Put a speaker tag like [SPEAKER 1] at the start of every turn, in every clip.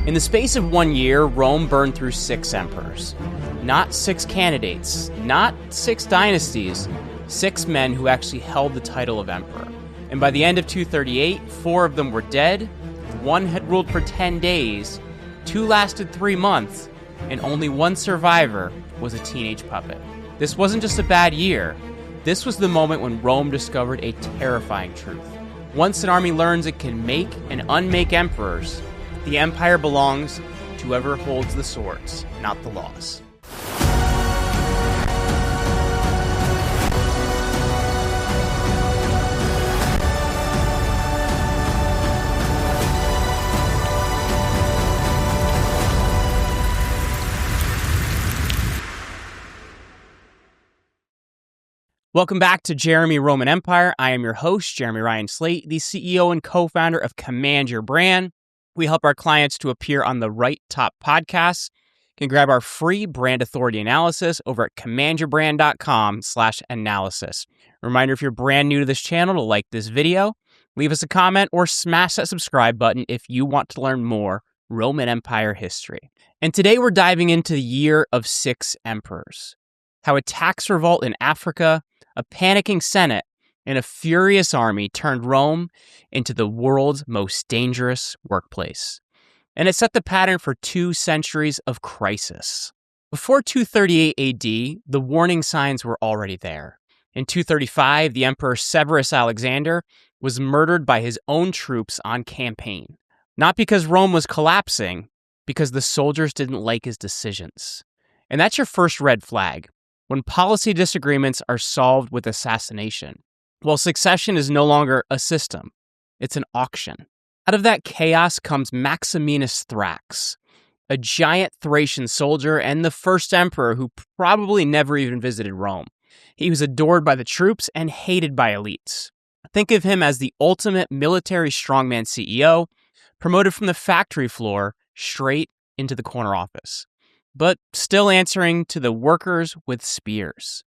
[SPEAKER 1] In the space of 1 year, Rome burned through 6 emperors. Not 6 candidates, not 6 dynasties, 6 men who actually held the title of emperor. And by the end of 238, 4 of them were dead, 1 had ruled for 10 days, 2 lasted 3 months, and only 1 survivor was a teenage puppet. This wasn't just a bad year. This was the moment when Rome discovered a terrifying truth. Once an army learns it can make and unmake emperors, the empire belongs to whoever holds the swords, not the laws. Welcome back to Jeremy Roman Empire. I am your host, Jeremy Ryan Slate, the CEO and co-founder of Command Your Brand. We help our clients to appear on the right top podcasts. You can grab our free brand authority analysis over at commandyourbrand.com/analysis. Reminder, if you're brand new to this channel, to like this video, leave us a comment, or smash that subscribe button if you want to learn more Roman Empire history. And today we're diving into the year of 6 emperors. How a tax revolt in Africa, a panicking Senate, and a furious army turned Rome into the world's most dangerous workplace. And it set the pattern for 2 centuries of crisis. Before 238 AD, the warning signs were already there. In 235, the Emperor Severus Alexander was murdered by his own troops on campaign. Not because Rome was collapsing, because the soldiers didn't like his decisions. And that's your first red flag, when policy disagreements are solved with assassination. Well, succession is no longer a system, it's an auction. Out of that chaos comes Maximinus Thrax, a giant Thracian soldier and the first emperor who probably never even visited Rome. He was adored by the troops and hated by elites. Think of him as the ultimate military strongman CEO, promoted from the factory floor straight into the corner office, but still answering to the workers with spears.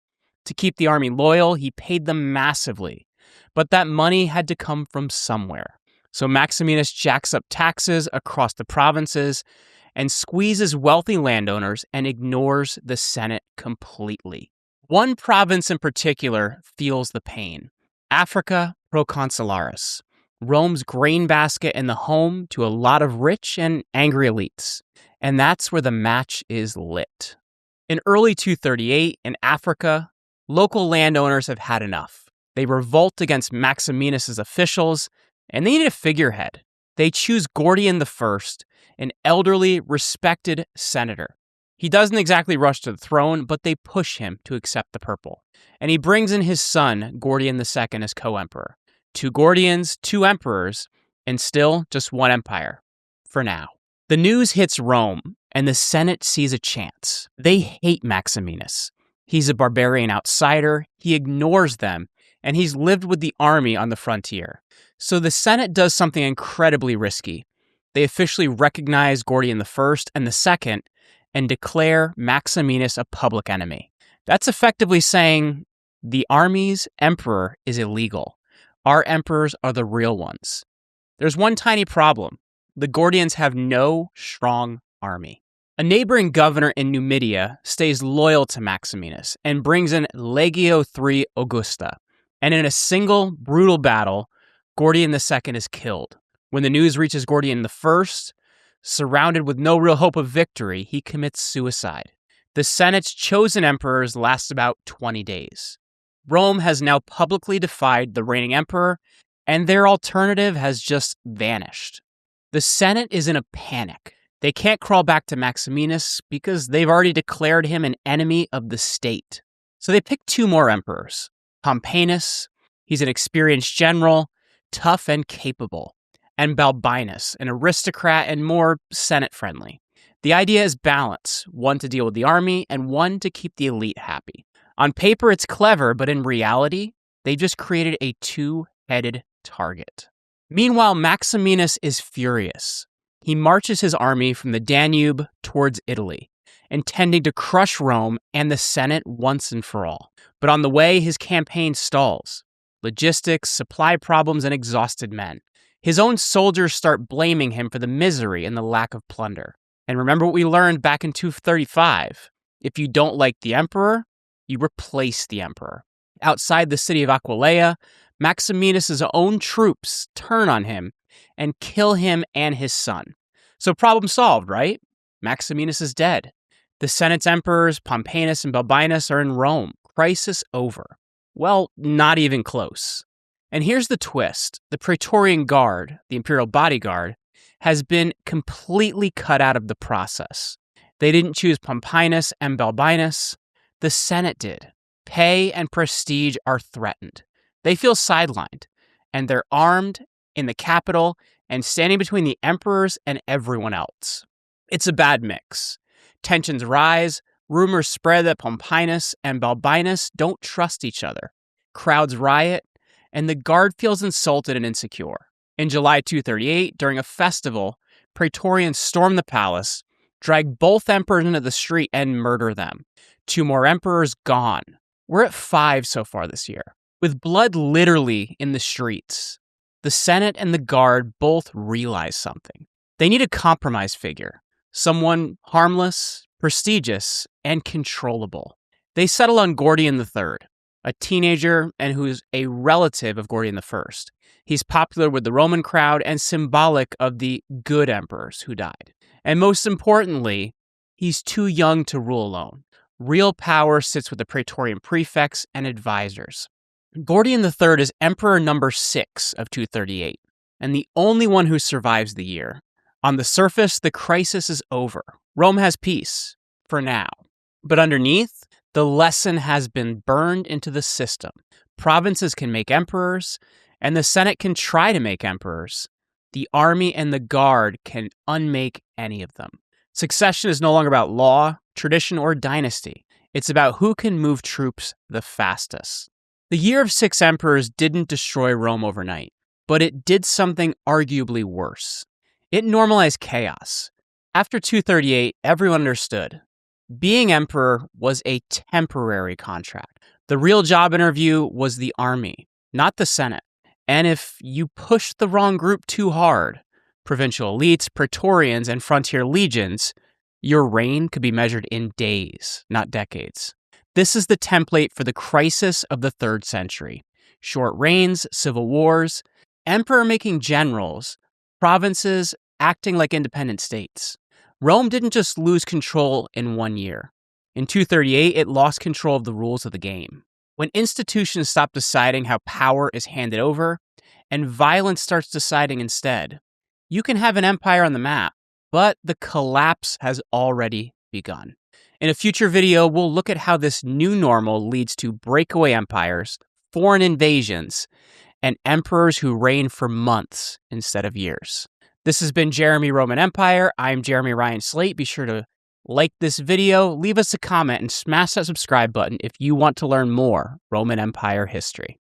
[SPEAKER 1] To keep the army loyal, he paid them massively, but that money had to come from somewhere. So Maximinus jacks up taxes across the provinces and squeezes wealthy landowners and ignores the Senate completely. One province in particular feels the pain: Africa Proconsularis, Rome's grain basket and the home to a lot of rich and angry elites. And that's where the match is lit. In early 238, in Africa, local landowners have had enough. They revolt against Maximinus' officials, and they need a figurehead. They choose Gordian I, an elderly, respected senator. He doesn't exactly rush to the throne, but they push him to accept the purple. And he brings in his son, Gordian II, as co-emperor. 2 Gordians, 2 emperors, and still just 1 empire. For now. The news hits Rome, and the Senate sees a chance. They hate Maximinus. He's a barbarian outsider, he ignores them, and he's lived with the army on the frontier. So the Senate does something incredibly risky. They officially recognize Gordian I and II and declare Maximinus a public enemy. That's effectively saying the army's emperor is illegal. Our emperors are the real ones. There's one tiny problem. The Gordians have no strong army. A neighboring governor in Numidia stays loyal to Maximinus and brings in Legio III Augusta. And in a single brutal battle, Gordian II is killed. When the news reaches Gordian I, surrounded with no real hope of victory, he commits suicide. The Senate's chosen emperors last about 20 days. Rome has now publicly defied the reigning emperor, and their alternative has just vanished. The Senate is in a panic. They can't crawl back to Maximinus because they've already declared him an enemy of the state. So they pick 2 more emperors. Pompeianus, he's an experienced general, tough and capable. And Balbinus, an aristocrat and more Senate-friendly. The idea is balance, one to deal with the army and one to keep the elite happy. On paper, it's clever, but in reality, they just created a 2-headed target. Meanwhile, Maximinus is furious. He marches his army from the Danube towards Italy, intending to crush Rome and the Senate once and for all. But on the way, his campaign stalls. Logistics, supply problems, and exhausted men. His own soldiers start blaming him for the misery and the lack of plunder. And remember what we learned back in 235. If you don't like the emperor, you replace the emperor. Outside the city of Aquileia, Maximinus' own troops turn on him and kill him and his son. So problem solved, right? Maximinus is dead. The Senate's emperors, Pompeianus and Balbinus, are in Rome. Crisis over. Well, not even close. And here's the twist. The Praetorian Guard, the imperial bodyguard, has been completely cut out of the process. They didn't choose Pompeianus and Balbinus. The Senate did. Pay and prestige are threatened. They feel sidelined, and they're armed in the capital and standing between the emperors and everyone else. It's a bad mix. Tensions rise. Rumors spread that Pompeianus and Balbinus don't trust each other. Crowds riot, and the guard feels insulted and insecure. In July 238, during a festival, Praetorians storm the palace, drag both emperors into the street, and murder them. 2 more emperors gone. We're at 5 so far this year, with blood literally in the streets. The Senate and the Guard both realize something. They need a compromise figure, someone harmless, prestigious, and controllable. They settle on Gordian III, a teenager and who's a relative of Gordian I. He's popular with the Roman crowd and symbolic of the good emperors who died. And most importantly, he's too young to rule alone. Real power sits with the Praetorian prefects and advisors. Gordian III is emperor number 6 of 238, and the only one who survives the year. On the surface, the crisis is over. Rome has peace, for now. But underneath, the lesson has been burned into the system. Provinces can make emperors, and the Senate can try to make emperors. The army and the guard can unmake any of them. Succession is no longer about law, tradition, or dynasty. It's about who can move troops the fastest. The year of 6 emperors didn't destroy Rome overnight, but it did something arguably worse. It normalized chaos. After 238, everyone understood. Being emperor was a temporary contract. The real job interview was the army, not the Senate. And if you pushed the wrong group too hard, provincial elites, praetorians, and frontier legions, your reign could be measured in days, not decades. This is the template for the crisis of the 3rd century. Short reigns, civil wars, emperor making generals, provinces acting like independent states. Rome didn't just lose control in 1 year. In 238, it lost control of the rules of the game. When institutions stop deciding how power is handed over, and violence starts deciding instead, you can have an empire on the map, but the collapse has already begun. In a future video, we'll look at how this new normal leads to breakaway empires, foreign invasions, and emperors who reign for months instead of years. This has been Jeremy Roman Empire. I'm Jeremy Ryan Slate. Be sure to like this video, leave us a comment, and smash that subscribe button if you want to learn more Roman Empire history.